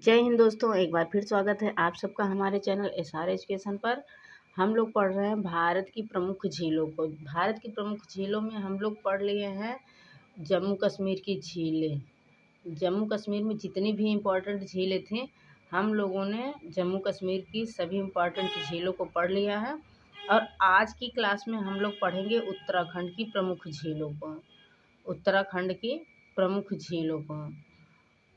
जय हिंद दोस्तों, एक बार फिर स्वागत है आप सबका हमारे चैनल SR एजुकेशन पर। हम लोग पढ़ रहे हैं भारत की प्रमुख झीलों को। भारत की प्रमुख झीलों में हम लोग पढ़ लिए हैं जम्मू कश्मीर की झीलें। जम्मू कश्मीर में जितनी भी इम्पोर्टेंट झीलें थी, हम लोगों ने जम्मू कश्मीर की सभी इम्पोर्टेंट झीलों को पढ़ लिया है। और आज की क्लास में हम लोग पढ़ेंगे उत्तराखंड की प्रमुख झीलों को। उत्तराखंड की प्रमुख झीलों को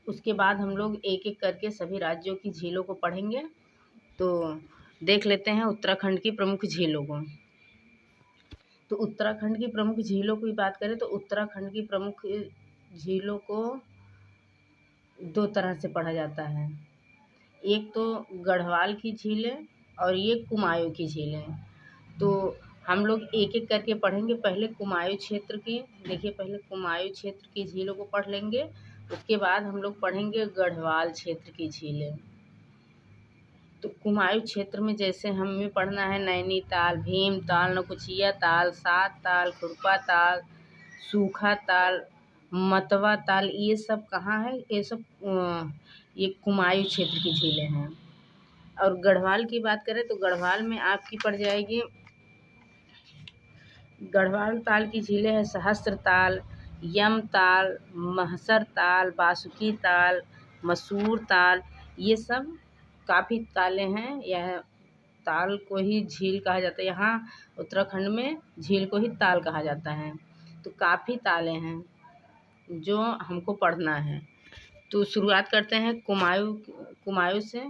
उसके बाद हम लोग एक एक करके सभी राज्यों की झीलों को पढ़ेंगे। तो देख लेते हैं उत्तराखंड की प्रमुख झीलों को। तो उत्तराखंड की प्रमुख झीलों की बात करें तो उत्तराखंड की प्रमुख झीलों को दो तरह से पढ़ा जाता है। एक तो गढ़वाल की झीलें और ये कुमायूं की झीलें। तो हम लोग एक एक करके पढ़ेंगे। पहले कुमायूं क्षेत्र की, देखिए पहले कुमायूं क्षेत्र की झीलों को पढ़ लेंगे। उसके बाद हम लोग पढ़ेंगे गढ़वाल क्षेत्र की झीलें। तो कुमायूं क्षेत्र में जैसे हमें पढ़ना है नैनीताल, भीमताल, नौकुचिया ताल, सात ताल, खुरपा ताल, सूखा ताल, मतवा ताल, ये सब कहाँ है? ये सब ये कुमायूं क्षेत्र की झीलें हैं। और गढ़वाल की बात करें तो गढ़वाल में आपकी पड़ जाएगी, गढ़वाल ताल की झीलें हैं सहस्त्र ताल, यम ताल, महसर ताल, बासुकी ताल, मसूर ताल। ये सब काफ़ी तालें हैं। यह ताल को ही झील कहा जाता है। यहाँ उत्तराखंड में झील को ही ताल कहा जाता है। तो काफ़ी तालें हैं जो हमको पढ़ना है। तो शुरुआत करते हैं कुमायूं से,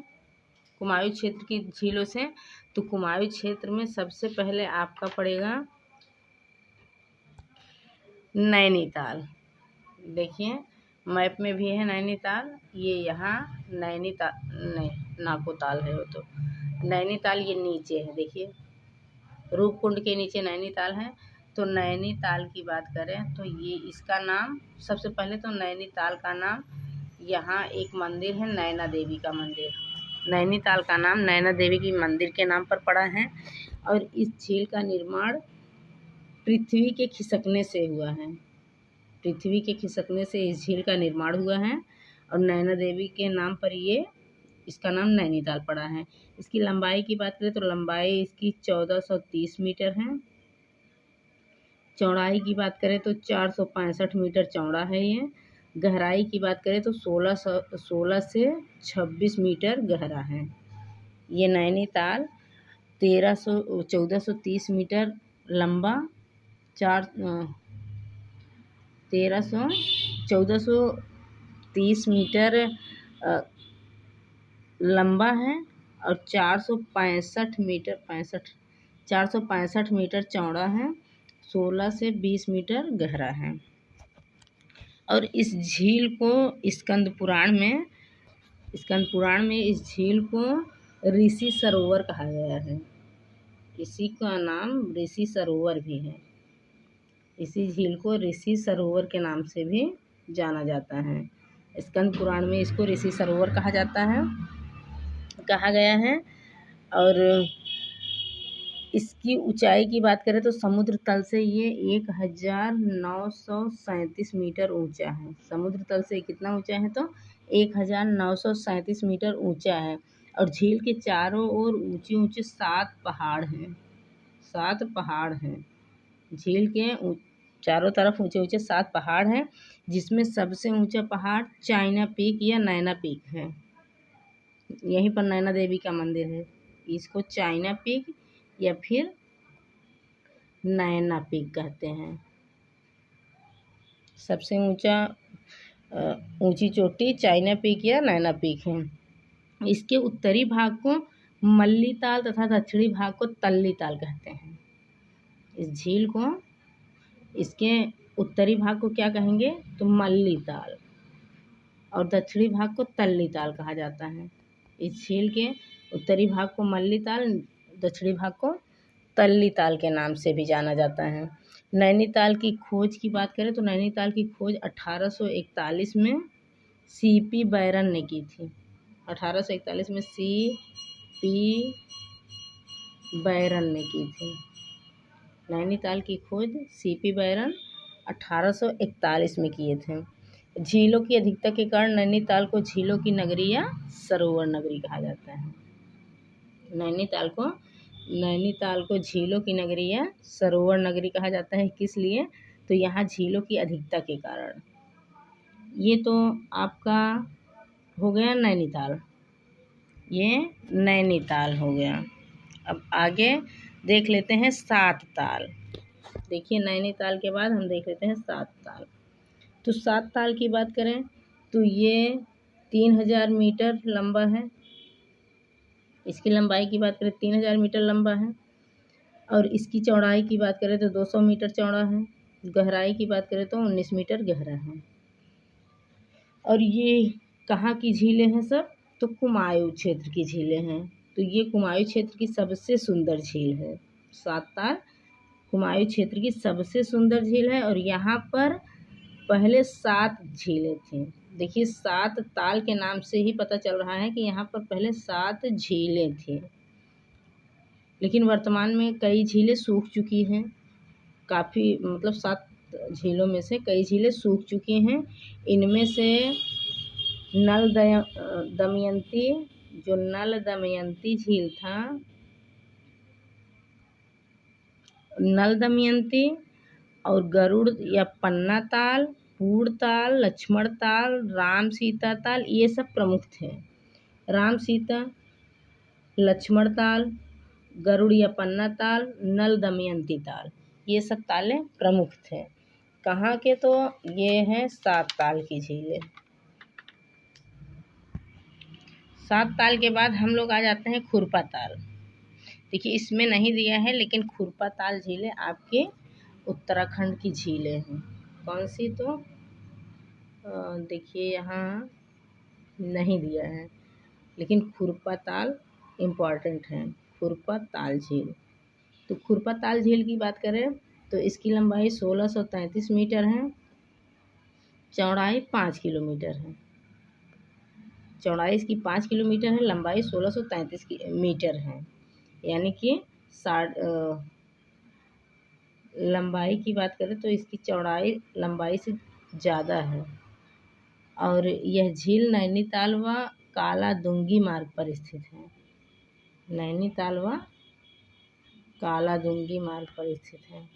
कुमायूं क्षेत्र की झीलों से। तो कुमायूं क्षेत्र में सबसे पहले आपका पड़ेगा नैनीताल। देखिए मैप में भी है नैनीताल। ये यहाँ नैनीताल नाकोताल है वो तो। नैनीताल ये नीचे है, देखिए रूपकुंड के नीचे नैनीताल है। तो नैनीताल की बात करें तो ये इसका नाम, सबसे पहले तो नैनीताल का नाम, यहाँ एक मंदिर है नैना देवी का मंदिर। नैनीताल का नाम नैना देवी की मंदिर के नाम पर पड़ा है। और इस झील का निर्माण पृथ्वी के खिसकने से हुआ है। पृथ्वी के खिसकने से इस झील का निर्माण हुआ है और नैना देवी के नाम पर ये इसका नाम नैनीताल पड़ा है। इसकी लंबाई की बात करें तो लंबाई इसकी 1430 मीटर है। चौड़ाई की बात करें तो 465 मीटर चौड़ा है ये। गहराई की बात करें तो 16 से 26 मीटर गहरा है। ये नैनीताल 1430 मीटर लंबा, 1430 मीटर लंबा है और 465 मीटर चौड़ा है। 16 से 20 मीटर गहरा है। और इस झील को स्कंद पुराण में इस झील को ऋषि सरोवर कहा गया है। इसी का नाम ऋषि सरोवर भी है। इसी झील को ऋषि सरोवर के नाम से भी जाना जाता है। स्कंद पुराण में इसको ऋषि सरोवर कहा गया है। और इसकी ऊंचाई की बात करें तो समुद्र तल से ये 1937 मीटर ऊंचा है। समुद्र तल से कितना ऊंचा है? तो 1937 मीटर ऊंचा है। और झील के चारों ओर ऊंचे ऊंचे 7 पहाड़ हैं। 7 पहाड़ हैं। झील के चारों तरफ ऊंचे ऊंचे 7 पहाड़ हैं, जिसमें सबसे ऊंचा पहाड़ चाइना पीक या नैना पीक है। यहीं पर नैना देवी का मंदिर है। इसको चाइना पीक या फिर नैना पीक कहते हैं। सबसे ऊंची चोटी चाइना पीक या नैना पीक है। इसके उत्तरी भाग को मल्ली ताल तथा दक्षिणी भाग को तल्ली ताल कहते हैं। इस झील को, इसके उत्तरी भाग को क्या कहेंगे? तो मल्ली ताल, और दक्षिणी भाग को तल्ली ताल कहा जाता है। इस झील के उत्तरी भाग को मल्ली ताल, दक्षिणी भाग को तल्ली ताल के नाम से भी जाना जाता है। नैनीताल की खोज की बात करें तो नैनीताल की खोज 1841 में CP बैरन ने की थी। 1841 में CP बैरन ने की थी। नैनीताल की खोज CP बैरन 1841 में किए थे। झीलों की अधिकता के कारण नैनीताल को झीलों की नगरी या सरोवर नगरी कहा जाता है। नैनीताल को झीलों की नगरी या सरोवर नगरी कहा जाता है। किस लिए? तो यहाँ झीलों की अधिकता के कारण। ये तो आपका हो गया नैनीताल, ये नैनीताल हो गया। अब आगे देख लेते हैं सात ताल। देखिए नैनीताल के बाद हम देख लेते हैं सात ताल। तो सात ताल की बात करें तो ये 3000 मीटर लंबा है। इसकी लंबाई की बात करें 3000 मीटर लंबा है। और इसकी चौड़ाई की बात करें तो 200 मीटर चौड़ा है। गहराई की बात करें तो 19 मीटर गहरा है। और ये कहाँ की झीलें हैं सब? तो कुमायूं क्षेत्र की झीलें हैं। तो ये कुमायूं क्षेत्र की सबसे सुंदर झील है। सात ताल कुमायूं क्षेत्र की सबसे सुंदर झील है। और यहाँ पर पहले 7 झीलें थीं। देखिए 7 ताल के नाम से ही पता चल रहा है कि यहाँ पर पहले 7 झीलें थीं। लेकिन वर्तमान में कई झीलें सूख चुकी हैं। काफ़ी मतलब 7 झीलों में से कई झीलें सूख चुकी हैं। इनमें से नल दमयंती झील था, नल दमयंती और गरुड़ या पन्ना ताल, पूर्ण ताल, लक्ष्मण ताल, राम सीता ताल, ये सब प्रमुख थे। राम सीता, लक्ष्मण ताल, गरुड़ या पन्ना ताल, नल दमयंती ताल, ये सब तालें प्रमुख थे। कहाँ के? तो ये हैं 7 ताल की झीलें। 7 ताल के बाद हम लोग आ जाते हैं खुरपा ताल। देखिए इसमें नहीं दिया है, लेकिन खुरपा ताल झीलें आपके उत्तराखंड की झीलें हैं। कौन सी? तो देखिए यहाँ नहीं दिया है, लेकिन खुरपा ताल इम्पॉर्टेंट है। खुरपा ताल झील। तो खुरपा ताल झील की बात करें तो इसकी लंबाई 1633 मीटर है। चौड़ाई 5 किलोमीटर है। चौड़ाई इसकी 5 किलोमीटर है, लंबाई 1633 मीटर है। यानी कि लंबाई की बात करें तो इसकी चौड़ाई लंबाई से ज़्यादा है। और यह झील नैनीताल व कालादुंगी मार्ग पर स्थित है। नैनीताल व कालादुंगी मार्ग पर स्थित है।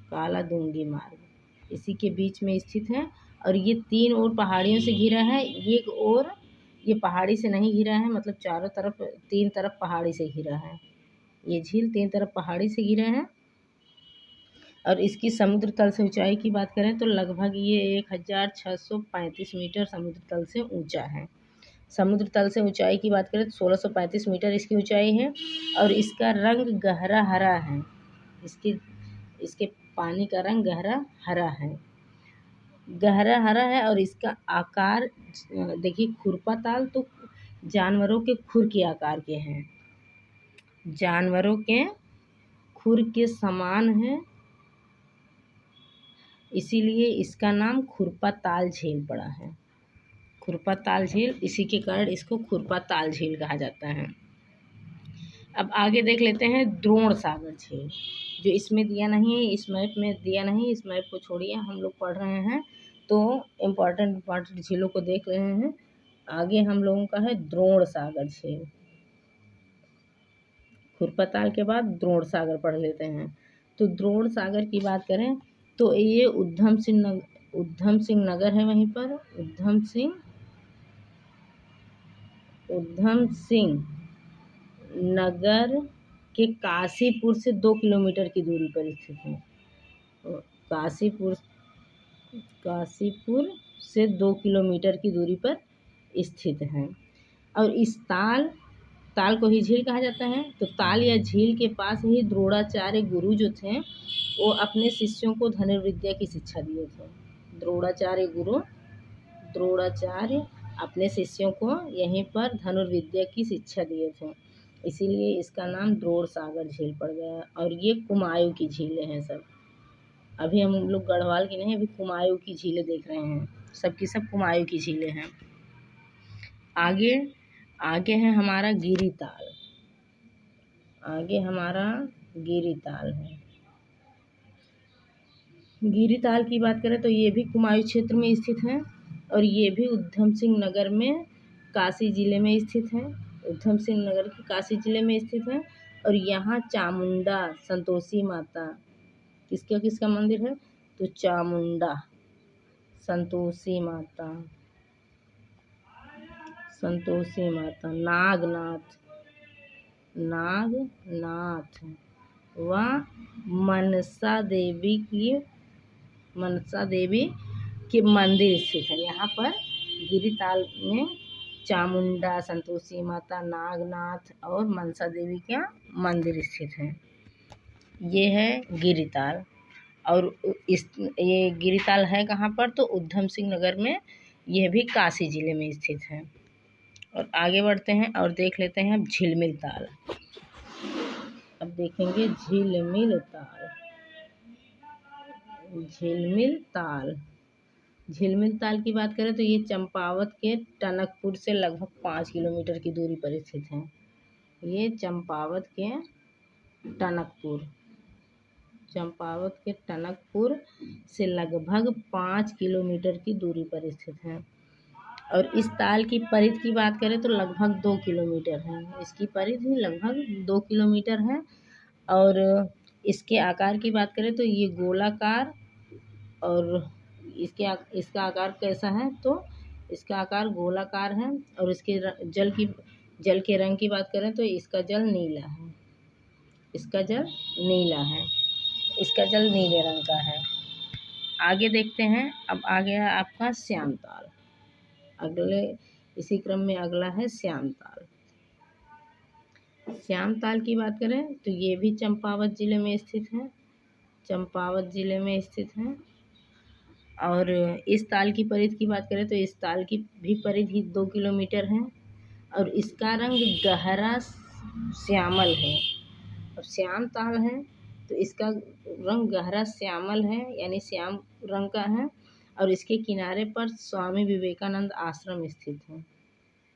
कालादुंगी मार्ग इसी के बीच में स्थित है। और ये 3 ओर पहाड़ियों से घिरा है। एक ओर ये पहाड़ी से नहीं घिरा है, मतलब चारों तरफ 3 तरफ पहाड़ी से घिरा है। ये झील 3 तरफ पहाड़ी से घिरा है। और इसकी समुद्र तल से ऊंचाई की बात करें तो लगभग ये 1635 मीटर समुद्र तल से ऊंचा है। समुद्र तल से ऊंचाई की बात करें तो 1635 मीटर इसकी ऊंचाई है। और इसका रंग गहरा हरा है। इसके पानी का रंग गहरा हरा है। और इसका आकार देखिए खुरपा ताल तो जानवरों के खुर के आकार के हैं। जानवरों के खुर के समान है, इसीलिए इसका नाम खुरपा ताल झील पड़ा है। खुरपा ताल झील, इसी के कारण इसको खुरपा ताल झील कहा जाता है। अब आगे देख लेते हैं द्रोण सागर झील, जो इसमें दिया नहीं है, इस मैप में दिया नहीं। इस मैप को छोड़िए, हम लोग पढ़ रहे हैं तो इम्पॉर्टेंट झीलों को देख रहे हैं। आगे हम लोगों का है द्रोण सागर झील। खुरपा ताल के बाद द्रोण सागर पढ़ लेते हैं। तो द्रोण सागर की बात करें तो ये उधम सिंह नगर है। वहीं पर उधम सिंह नगर के काशीपुर से 2 किलोमीटर की दूरी पर स्थित है। काशीपुर से 2 किलोमीटर की दूरी पर स्थित है। और इस ताल को ही झील कहा जाता है। तो ताल या झील के पास ही द्रोणाचार्य गुरु जो थे वो अपने शिष्यों को धनुर्विद्या की शिक्षा दिए थे। द्रोणाचार्य अपने शिष्यों को यहीं पर धनुर्विद्या की शिक्षा दिए थे, इसीलिए इसका नाम द्रोण सागर झील पड़ गया। और ये कुमायूं की झीलें हैं सब। अभी हम लोग गढ़वाल की नहीं, अभी कुमायूं की झीलें देख रहे हैं। सब की सब कुमायूं की झीलें हैं। आगे है हमारा गिरी ताल। है। गिरी ताल की बात करें तो ये भी कुमायूं क्षेत्र में स्थित है और ये भी उधम सिंह नगर में काशी जिले में स्थित है। उधम सिंह नगर की काशी जिले में स्थित है। और यहाँ चामुंडा संतोषी माता किसका मंदिर है, तो चामुंडा संतोषी माता नागनाथ व मनसा देवी के मंदिर स्थित है। यहाँ पर गिरिताल में चामुंडा संतोषी माता, नागनाथ और मनसा देवी का मंदिर स्थित है। ये है गिरिताल। और ये गिरिताल है कहाँ पर, तो उधम सिंह नगर में, यह भी काशी जिले में स्थित है। और आगे बढ़ते हैं और देख लेते हैं झिलमिल ताल। अब देखेंगे झिलमिल ताल की बात करें तो ये चंपावत के टनकपुर से लगभग 5 किलोमीटर की दूरी पर स्थित है। ये चंपावत के टनकपुर से लगभग 5 किलोमीटर की दूरी पर स्थित है। और इस ताल की परिधि की बात करें तो लगभग 2 किलोमीटर है। इसकी परिधि लगभग 2 किलोमीटर है। और इसके आकार की बात करें तो ये गोलाकार, और इसका आकार कैसा है, तो इसका आकार गोलाकार है। और इसके जल के रंग की बात करें तो इसका जल नीला नीले रंग का है। आगे देखते हैं। अब आ गया आपका श्याम ताल। इसी क्रम में अगला है श्याम ताल की बात करें तो ये भी चंपावत जिले में स्थित है। और इस ताल की परिधि की बात करें तो इस ताल की भी परिधि 2 किलोमीटर है। और इसका रंग गहरा श्यामल है। अब श्याम ताल है तो इसका रंग गहरा श्यामल है, यानी श्याम रंग का है। और इसके किनारे पर स्वामी विवेकानंद आश्रम स्थित है।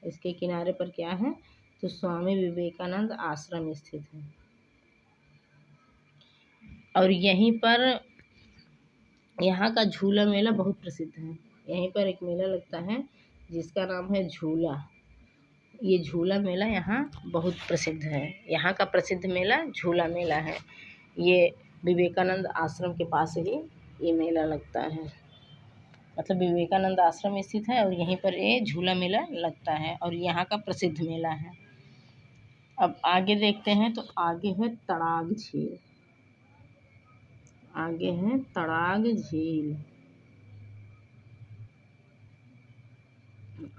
इसके किनारे पर क्या है, तो स्वामी विवेकानंद आश्रम स्थित है। और यहाँ का झूला मेला बहुत प्रसिद्ध है। यहीं पर एक मेला लगता है जिसका नाम है झूला। ये झूला मेला यहाँ बहुत प्रसिद्ध है। यहाँ का प्रसिद्ध मेला झूला मेला है। ये विवेकानंद आश्रम के पास ही ये मेला लगता है। मतलब विवेकानंद आश्रम स्थित है और यहीं पर ये झूला मेला लगता है और यहाँ का प्रसिद्ध मेला है। अब आगे देखते हैं तो आगे है तड़ाग झील।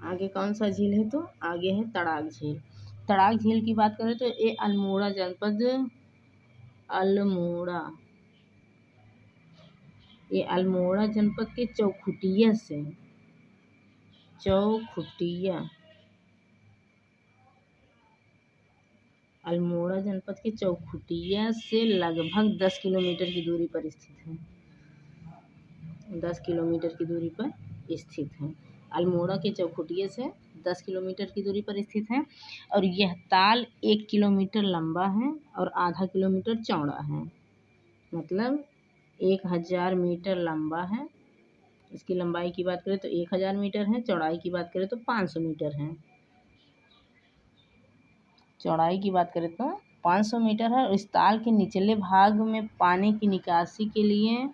आगे कौन सा झील है, तो आगे है तड़ाग झील। तड़ाग झील की बात करें तो ये अल्मोड़ा जनपद के चौखुटिया से लगभग 10 किलोमीटर की दूरी पर स्थित है। अल्मोड़ा के चौखुटिया से 10 किलोमीटर की दूरी पर स्थित है। और यह ताल 1 किलोमीटर लंबा है और आधा किलोमीटर चौड़ा है। मतलब 1000 मीटर लंबा है। इसकी लंबाई की बात करें तो 1000 मीटर है। चौड़ाई की बात करें तो 500 मीटर है। और इस ताल के निचले भाग में पानी की निकासी के लिए,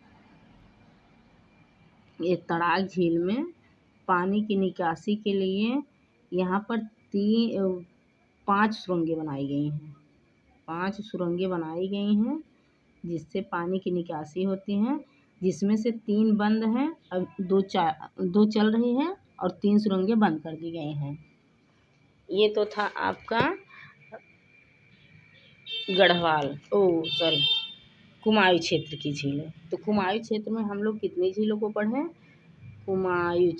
ये तड़ाग झील में पानी की निकासी के लिए यहाँ पर 5 सुरंगें बनाई गई हैं जिससे पानी की निकासी होती है, जिसमें से 3 बंद हैं। अब 2 चल रही हैं और 3 सुरंगें बंद कर दी गई हैं। ये तो था आपका कुमायूं क्षेत्र की झीलें। तो कुमायूं क्षेत्र में हम लोग कितनी झीलों को पढ़े? कुमायूं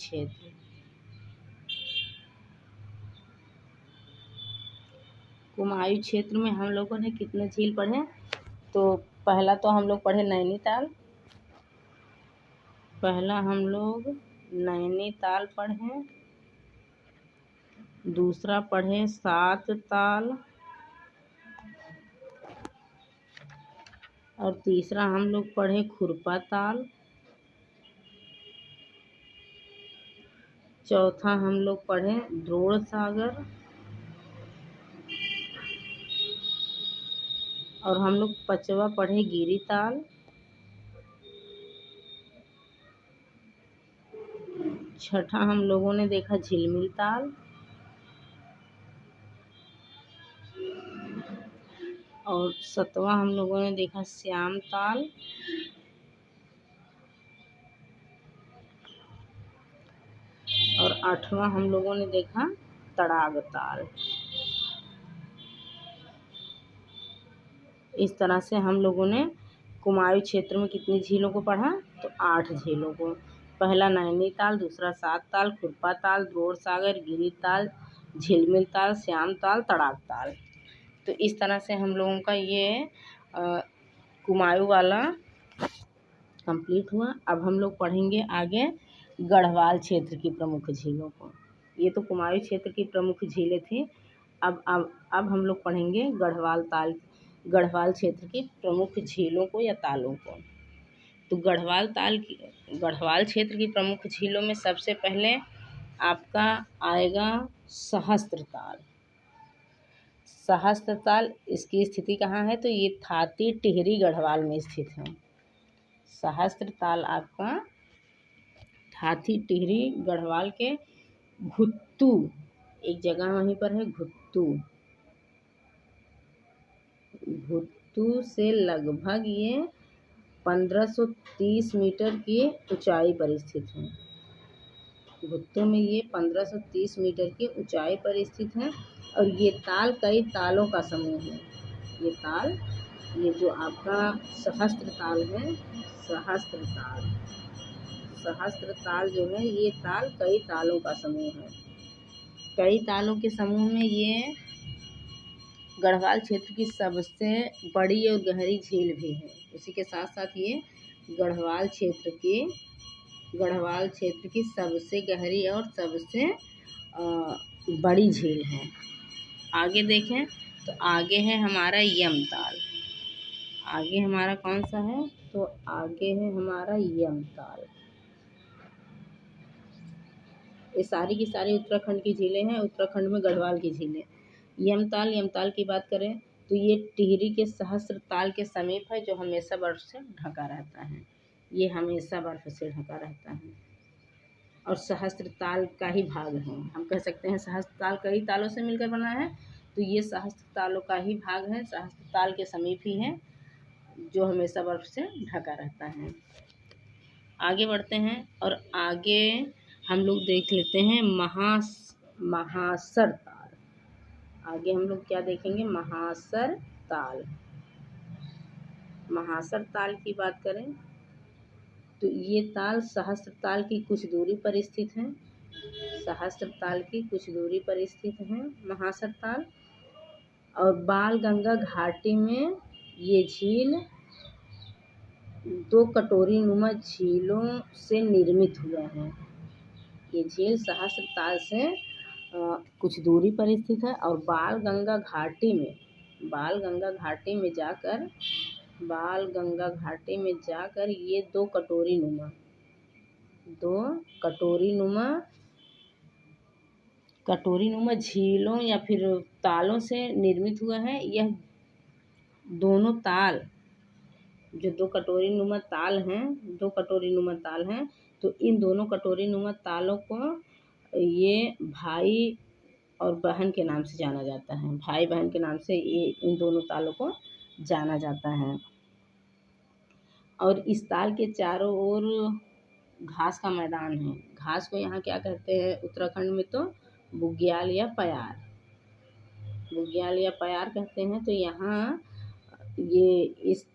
क्षेत्र में हम लोगों ने कितने झील पढ़े? तो पहला तो हम लोग पढ़े नैनीताल। पढ़े। दूसरा पढ़े 7 ताल। और तीसरा हम लोग पढ़े खुरपा ताल। चौथा हम लोग पढ़े द्रोण सागर, और हम लोग पांचवा पढ़े गिरी ताल। छठा हम लोगों ने देखा झिलमिल ताल, और सातवां हम लोगों ने देखा श्याम ताल, और आठवां हम लोगों ने देखा तड़ाग ताल। इस तरह से हम लोगों ने कुमायूं क्षेत्र में कितनी झीलों को पढ़ा, तो 8 झीलों को। पहला नैनीताल, दूसरा सात ताल, खुरपा ताल, द्रोण सागर, गिरी ताल, झिलमिल ताल, श्याम ताल, तड़ाग ताल। तो इस तरह से हम लोगों का ये कुमायूं वाला कंप्लीट हुआ। अब हम लोग पढ़ेंगे आगे गढ़वाल क्षेत्र की प्रमुख झीलों को। ये तो कुमायूं क्षेत्र की प्रमुख झीलें थी। अब हम लोग पढ़ेंगे गढ़वाल क्षेत्र की प्रमुख झीलों को या तालों को। तो गढ़वाल क्षेत्र की प्रमुख झीलों में सबसे पहले आपका आएगा सहस्त्र ताल। सहस्त्र ताल, इसकी स्थिति कहाँ है, तो ये थाती टिहरी गढ़वाल में स्थित है। सहस्त्र ताल आपका थाती टिहरी गढ़वाल के घुत्तू, एक जगह वहीं पर है घुत्तू से लगभग ये 1530 मीटर की ऊंचाई पर स्थित है। घुत्तू में ये 1530 मीटर की ऊंचाई पर स्थित है, और ये ताल कई तालों का समूह है। ये जो आपका सहस्त्र ताल है, सहस्त्र ताल जो है, ये ताल कई तालों का समूह है। कई तालों के समूह में ये गढ़वाल क्षेत्र की सबसे बड़ी और गहरी झील भी है। इसी के साथ साथ ये गढ़वाल क्षेत्र की सबसे गहरी और सबसे बड़ी झील है। आगे देखें तो आगे है हमारा यमताल। आगे हमारा कौन सा है, तो आगे है हमारा यमताल। ये सारी की सारी उत्तराखंड की झीलें हैं, उत्तराखंड में गढ़वाल की झीलें। यमताल की बात करें तो ये टिहरी के सहस्त्र ताल के समीप है, जो हमेशा बर्फ से ढका रहता है। ये हमेशा बर्फ से ढका रहता है और सहस्त्र ताल का ही भाग है। हम कह सकते हैं सहस्त्र ताल कई तालों से मिलकर बना है, तो ये सहस्त्र तालों का ही भाग है, सहस्त्र ताल के समीप ही है, जो हमेशा बर्फ से ढका रहता है। आगे बढ़ते हैं और आगे हम लोग देख लेते हैं महासर ताल। आगे हम लोग क्या देखेंगे, महासर ताल की बात करें तो ये ताल सहस्त्र ताल की कुछ दूरी पर स्थित है। महासर ताल, और बाल गंगा घाटी में ये झील 2 कटोरी नुमा झीलों से निर्मित हुआ है। ये झील सहस्त्र ताल से कुछ दूरी पर स्थित है, और बाल गंगा घाटी में जाकर ये 2 कटोरी नुमा झीलों या फिर तालों से निर्मित हुआ है। यह दोनों ताल जो 2 कटोरी नुमा ताल हैं, तो इन दोनों कटोरी नुमा तालों को ये भाई और बहन के नाम से जाना जाता है। भाई बहन के नाम से ये इन दोनों तालों को जाना जाता है। और इस ताल के चारों ओर घास का मैदान है। घास को यहाँ क्या कहते हैं उत्तराखंड में, तो बुग्याल या प्यार कहते हैं। तो यहाँ ये इस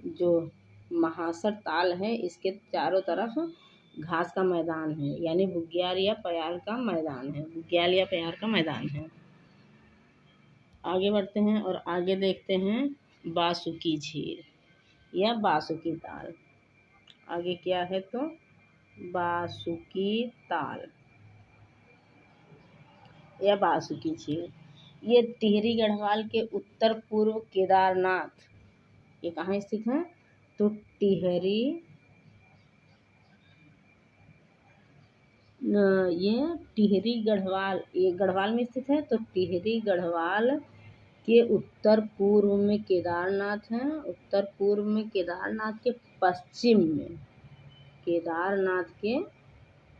जो महासर ताल है, इसके चारों तरफ घास का मैदान है, यानी बुग्याल या प्यार का मैदान है। आगे बढ़ते हैं और आगे देखते हैं बासुकी झील या बासुकी ताल। आगे क्या है, तो बासुकी ताल या बासुकी झील। ये टिहरी गढ़वाल के उत्तर पूर्व केदारनाथ, ये कहाँ स्थित है, तो टिहरी ये टिहरी गढ़वाल, ये गढ़वाल में स्थित है। तो टिहरी गढ़वाल के उत्तर पूर्व में केदारनाथ है। उत्तर पूर्व में केदारनाथ के पश्चिम में, केदारनाथ के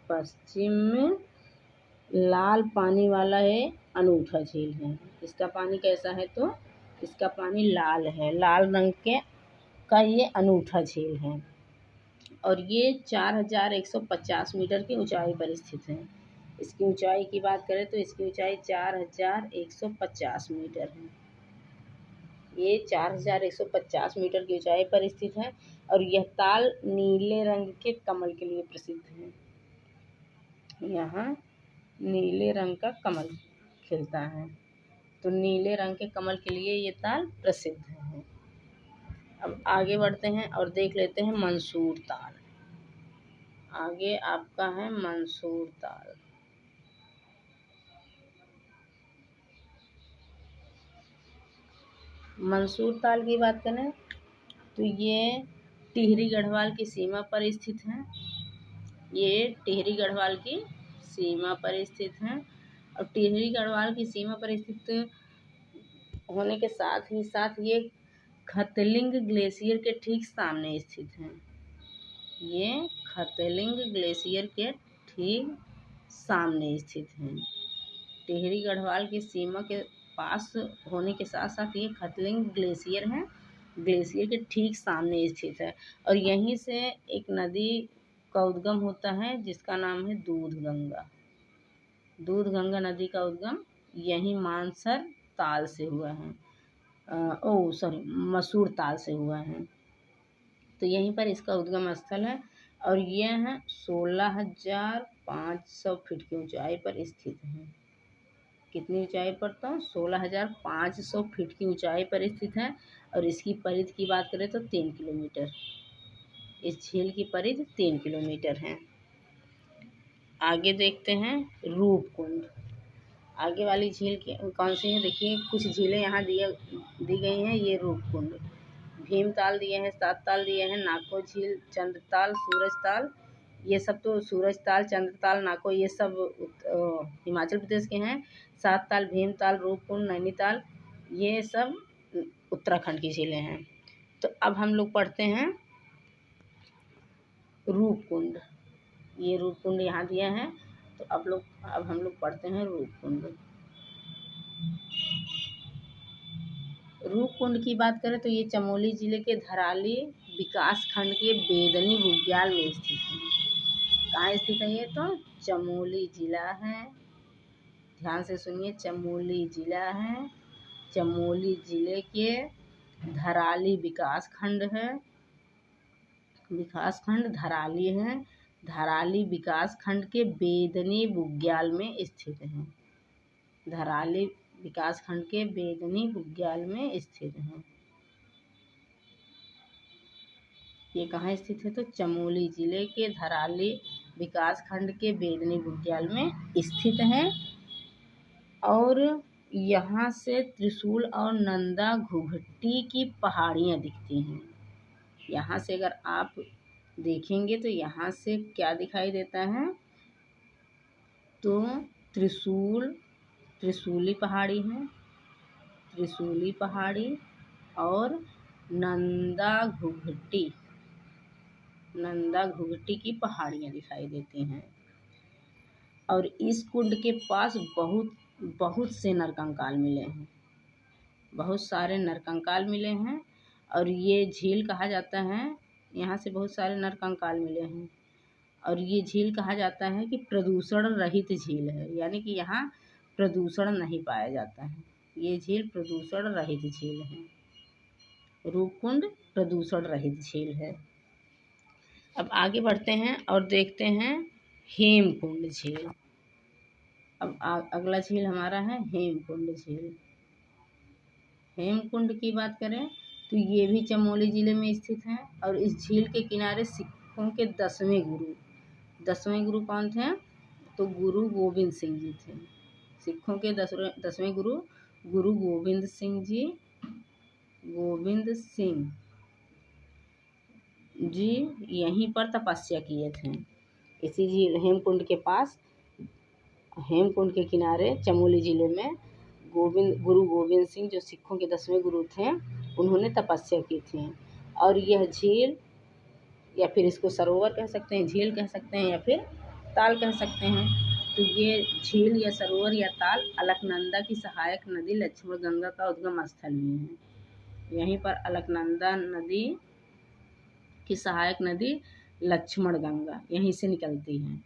पश्चिम में लाल पानी वाला है अनूठा झील है। इसका पानी कैसा है? तो इसका पानी लाल है, लाल रंग के का ये अनूठा झील है। और ये 4150 मीटर की ऊंचाई पर स्थित है। इसकी ऊंचाई की बात करें तो इसकी ऊंचाई 4150 मीटर है। ये 4150 मीटर की ऊंचाई पर स्थित है। और यह ताल नीले रंग के कमल के लिए प्रसिद्ध है। यहाँ नीले रंग का कमल खिलता है, तो नीले रंग के कमल के लिए ये ताल प्रसिद्ध है। अब आगे बढ़ते हैं और देख लेते हैं मंसूर ताल। आगे आपका है मंसूर ताल। मंसूर ताल की बात करें तो ये टिहरी गढ़वाल की सीमा पर स्थित है। ये टिहरी गढ़वाल की सीमा पर स्थित है। और टिहरी गढ़वाल की सीमा पर स्थित होने के साथ ही साथ ये खतलिंग ग्लेशियर के ठीक सामने स्थित है। ये खतलिंग ग्लेशियर के ठीक सामने स्थित है। टिहरी गढ़वाल की सीमा के पास होने के साथ साथ ये खतलिंग ग्लेशियर है, ग्लेशियर के ठीक सामने स्थित है। और यहीं से एक नदी का उद्गम होता है जिसका नाम है दूध गंगा। दूध गंगा नदी का उद्गम यहीं मानसर ताल से हुआ है, मसूर ताल से हुआ है। तो यहीं पर इसका उद्गम स्थल है। और यह है 16,500 फीट की ऊंचाई पर स्थित है। कितनी ऊंचाई पर? तो 16,500 फीट की ऊंचाई पर स्थित है। और इसकी परिधि की बात करें तो 3 किलोमीटर, इस झील की परिधि 3 किलोमीटर है। आगे देखते हैं रूपकुंड। आगे वाली झील कौन सी है? देखिए कुछ झीलें यहाँ दी गई हैं। ये रूपकुंड, भीमताल दिए हैं, 7 ताल दिए हैं, नाको झील, चंद्रताल, सूरजताल। ये सब तो सूरजताल, चंद्रताल, नाको ये सब हिमाचल प्रदेश के हैं। 7 ताल, भीमताल, रूपकुंड, नैनीताल ये सब उत्तराखंड की झीलें हैं। तो अब हम लोग पढ़ते हैं रूपकुंड। ये रूपकुंड यहाँ दिया है। तो अब हम लोग पढ़ते हैं रूपकुंड। रूपकुंड की बात करें तो ये चमोली जिले के धराली विकास खंड के बेदनी बुग्याल में स्थित है। कहाँ स्थित है ये? तो चमोली जिला है। ध्यान से सुनिए, चमोली जिला है। चमोली जिले के धराली विकास खंड है, विकास खंड धराली है। धराली विकास खंड के बेदनी बुग्याल में स्थित है। धराली विकास खंड के बेदनी बुग्याल में स्थित है। ये कहाँ स्थित है? तो चमोली जिले के धराली विकास खंड के बेदनी बुग्याल में स्थित है। और यहाँ से त्रिशूल और नंदा घुघटी की पहाड़ियाँ दिखती हैं। यहाँ से अगर आप देखेंगे तो यहाँ से क्या दिखाई देता है? तो त्रिशूली पहाड़ी है, त्रिशूली पहाड़ी और नंदा घुघटी की पहाड़ियाँ दिखाई देती हैं। और इस कुंड के पास बहुत से नरकंकाल मिले हैं, बहुत सारे नरकंकाल मिले हैं। और ये झील कहा जाता है, यहाँ से बहुत सारे नरकंकाल मिले हैं। और ये झील कहा जाता है कि प्रदूषण रहित झील है, यानी कि यहाँ प्रदूषण नहीं पाया जाता है। ये झील प्रदूषण रहित झील है। रूपकुंड प्रदूषण रहित झील है। अब आगे बढ़ते हैं और देखते हैं हेमकुंड झील। अब अगला झील हमारा है हेमकुंड झील। हेमकुंड की बात करें तो ये भी चमोली जिले में स्थित है। और इस झील के किनारे सिखों के 10वें गुरु कौन थे? तो गुरु गोविंद सिंह जी थे। सिखों के 10वें गुरु गोविंद सिंह जी यहीं पर तपस्या किए थे। इसी झील हेमकुंड के पास, हेमकुंड के किनारे चमोली ज़िले में गुरु गोविंद सिंह जो सिखों के 10वें गुरु थे, उन्होंने तपस्या की थी। और यह झील, या फिर इसको सरोवर कह सकते हैं, झील कह सकते हैं, या फिर ताल कह सकते हैं। तो ये झील या सरोवर या ताल अलकनंदा की सहायक नदी लक्ष्मण गंगा का उद्गम स्थल भी है। यहीं पर अलकनंदा नदी की सहायक नदी लक्ष्मण गंगा यहीं से निकलती है।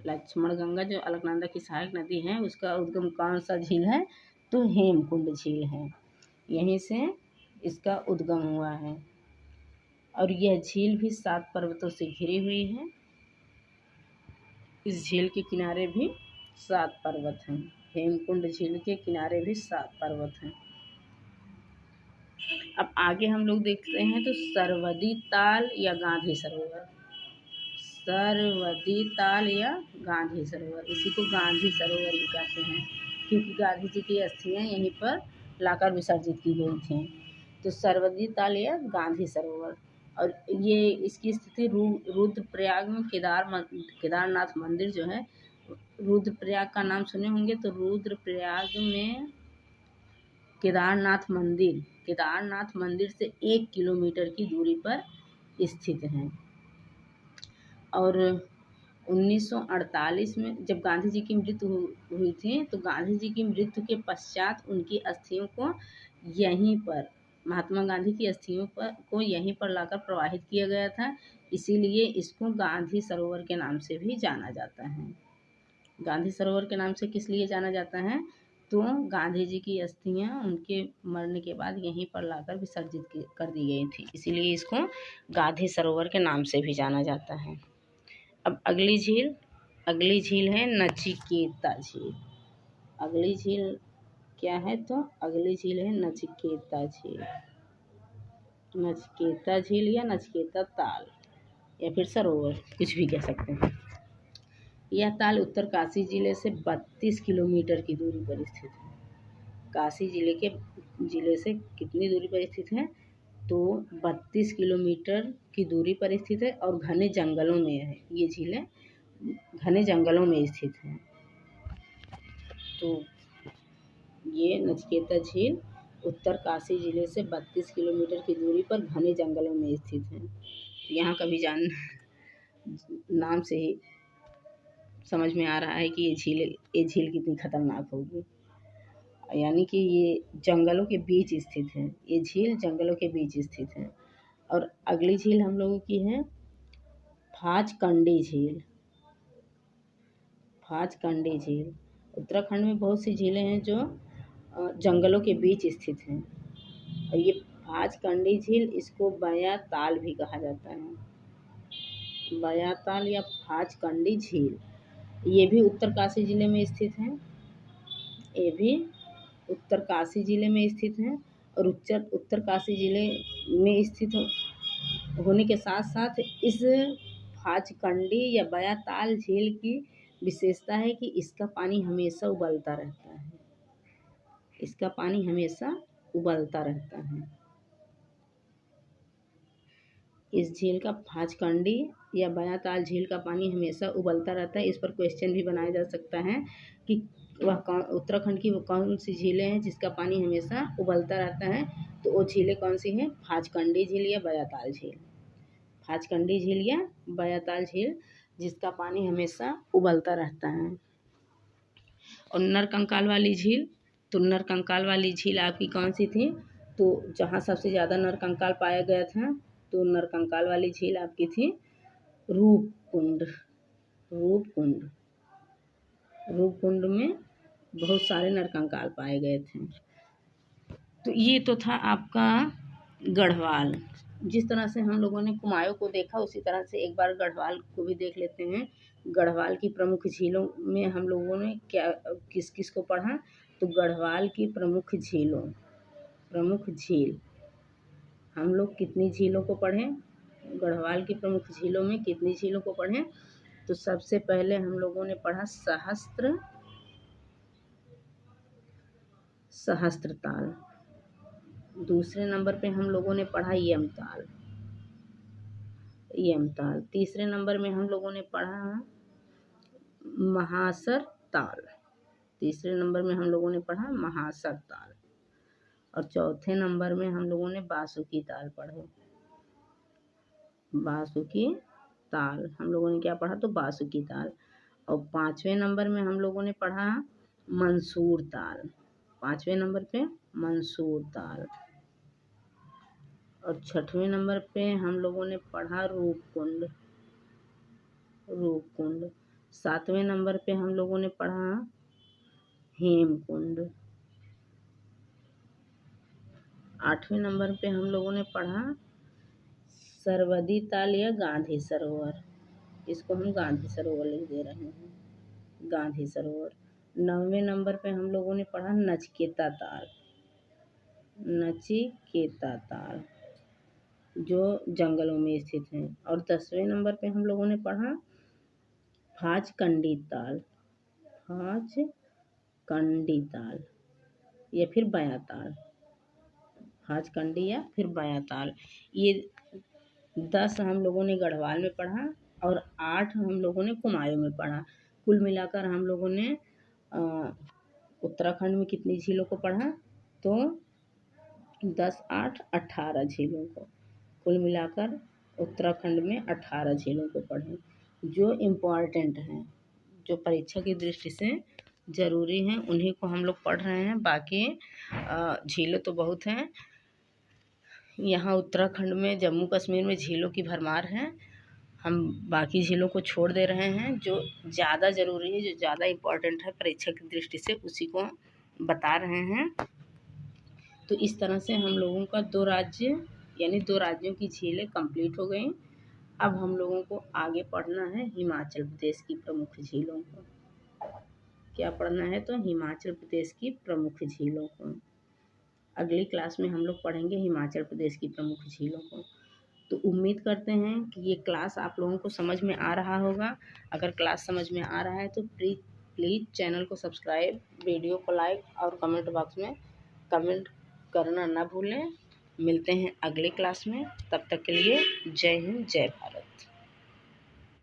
लक्ष्मण गंगा जो अलकनंदा की सहायक नदी है, उसका उद्गम कौन सा झील है? तो हेमकुंड झील है, यहीं से इसका उद्गम हुआ है। और यह झील भी 7 पर्वतों से घिरी हुई है। इस झील के किनारे भी 7 पर्वत हैं। हेमकुंड झील के किनारे भी 7 पर्वत हैं। अब आगे हम लोग देखते हैं तो सरवदी ताल या गांधी सरोवर। सरवदी ताल या गांधी सरोवर, इसी को गांधी सरोवर भी कहते हैं, क्योंकि गांधी जी की अस्थियां यहीं पर लाकर विसर्जित की गई थी। तो सरवदी ताल या गांधी सरोवर, और ये इसकी स्थिति रुद्रप्रयाग में केदारनाथ मंदिर जो है, रुद्रप्रयाग का नाम सुने होंगे। तो रुद्रप्रयाग में केदारनाथ मंदिर से 1 किलोमीटर की दूरी पर स्थित है। और 1948 में जब गांधी जी की मृत्यु हुई थी, तो गांधी जी की मृत्यु के पश्चात उनकी अस्थियों को यहीं पर, महात्मा गांधी की अस्थियों को यहीं पर लाकर प्रवाहित किया गया था। इसीलिए इसको गांधी सरोवर के नाम से भी जाना जाता है। गांधी सरोवर के नाम से किस लिए जाना जाता है? तो गांधी जी की अस्थियां उनके मरने के बाद यहीं पर लाकर विसर्जित कर दी गई थी, इसीलिए इसको गांधी सरोवर के नाम से भी जाना जाता है। अब अगली झील है नचिकेता झील। अगली झील क्या है? तो अगली झील है नचिकेता झील। नचिकेता झील या नचिकेता ताल या फिर सरोवर, कुछ भी कह सकते हैं। यह ताल उत्तरकाशी जिले से 32 किलोमीटर की दूरी पर स्थित है। काशी जिले से कितनी दूरी पर स्थित है? तो 32 किलोमीटर की दूरी पर स्थित है और घने जंगलों में है। ये झीलें घने जंगलों में स्थित है। तो ये नचिकेता झील उत्तरकाशी जिले से 32 किलोमीटर की दूरी पर घने जंगलों में स्थित है। यहाँ कभी नाम से ही समझ में आ रहा है कि ये झील कितनी खतरनाक होगी, यानी कि ये जंगलों के बीच स्थित है। ये झील जंगलों के बीच स्थित है। और अगली झील हम लोगों की है भाजकंडी झील। भाजकंडी झील, उत्तराखंड में बहुत सी झीलें हैं जो जंगलों के बीच स्थित हैं। और ये भाजकंडी झील, इसको बया ताल भी कहा जाता है। बया ताल या भाजकंडी झील, ये भी उत्तरकाशी जिले में स्थित है। ये भी उत्तरकाशी जिले में स्थित है। और उत्तरकाशी जिले में स्थित होने के साथ साथ इस भाजकंडी या बया ताल झील की विशेषता है कि इसका पानी हमेशा उबलता रहता है। इसका पानी हमेशा उबलता रहता है। इस झील का, भाजकंडी या बया ताल झील का पानी हमेशा उबलता रहता है। इस पर क्वेश्चन भी बनाया जा सकता है कि वह उत्तराखंड की वो कौन सी झीलें हैं जिसका पानी हमेशा उबलता रहता है। तो वो झीलें कौन सी हैं? भाजकंडी झील या बया ताल झील। भाजकंडी झील या बया ताल झील जिसका पानी हमेशा उबलता रहता है। और नरकंकाल वाली झील, तो नरकंकाल वाली झील आपकी कौन सी थी? तो जहाँ सबसे ज़्यादा नरकंकाल पाया गया था, तो नरकंकाल वाली झील आपकी थी रूपकुंड। रूपकुंड में बहुत सारे नरकंकाल पाए गए थे। तो ये तो था आपका गढ़वाल। जिस तरह से हम लोगों ने कुमाऊं को देखा, उसी तरह से एक बार गढ़वाल को भी देख लेते हैं। गढ़वाल की प्रमुख झीलों में हम लोगों ने किस किस को पढ़ा? तो गढ़वाल की प्रमुख झील हम लोग कितनी झीलों को पढ़ें? गढ़वाल की प्रमुख झीलों में कितनी झीलों को पढ़ें? तो सबसे पहले हम लोगों ने पढ़ा सहस्त्रताल। दूसरे नंबर पे हम लोगों ने पढ़ा यमताल। यम ताल। तीसरे नंबर में हम लोगों ने पढ़ा महासर ताल। तीसरे नंबर में हम लोगों ने पढ़ा महासर ताल। और चौथे नंबर में हम लोगों ने बासुकी ताल पढ़े। बासुकी ताल हम लोगों ने क्या पढ़ा? तो बासुकी ताल। और पाँचवें नंबर में हम लोगों ने पढ़ा मंसूर ताल। पाँचवें नंबर पे मंसूर ताल। और छठवें नंबर पे हम लोगों ने पढ़ा रूपकुंड। रूपकुंड। सातवें नंबर पे हम लोगों ने पढ़ा हेमकुंड। आठवें नंबर पे हम लोगों ने पढ़ा सरवदी ताल या गांधी सरोवर। इसको हम गांधी सरोवर लिख दे रहे हैं, गांधी सरोवर। 9वें नंबर पे हम लोगों ने पढ़ा नचिकेता ताल। नचिकेता ताल जो जंगलों में स्थित है। और 10वें नंबर पे हम लोगों ने पढ़ा भाजकंडी ताल। भाजकंडी ताल या फिर बया ताल। भाजकंडी या फिर बया ताल। ये 10 हम लोगों ने गढ़वाल में पढ़ा और 8 हम लोगों ने कुमायूं में पढ़ा। कुल मिलाकर हम लोगों ने उत्तराखंड में कितनी झीलों को पढ़ा? तो 10, 8, 18 झीलों को। कुल मिलाकर उत्तराखंड में 18 झीलों को पढ़े जो इम्पॉर्टेंट हैं, जो परीक्षा की दृष्टि से ज़रूरी हैं, उन्हीं को हम लोग पढ़ रहे हैं। बाकी झीलें तो बहुत हैं यहाँ उत्तराखंड में, जम्मू कश्मीर में झीलों की भरमार है। हम बाकी झीलों को छोड़ दे रहे हैं। जो ज़्यादा ज़रूरी है, जो ज़्यादा इम्पॉर्टेंट है परीक्षा की दृष्टि से, उसी को बता रहे हैं। तो इस तरह से हम लोगों का 2 राज्य यानी 2 राज्यों की झीलें कंप्लीट हो गई। अब हम लोगों को आगे पढ़ना है हिमाचल प्रदेश की प्रमुख झीलों को। क्या पढ़ना है? तो हिमाचल प्रदेश की प्रमुख झीलों को। अगली क्लास में हम लोग पढ़ेंगे हिमाचल प्रदेश की प्रमुख झीलों को। तो उम्मीद करते हैं कि ये क्लास आप लोगों को समझ में आ रहा होगा। अगर क्लास समझ में आ रहा है तो प्लीज़ चैनल को सब्सक्राइब, वीडियो को लाइक और कमेंट बॉक्स में कमेंट करना ना भूलें। मिलते हैं अगले क्लास में, तब तक के लिए जय हिंद, जय भारत।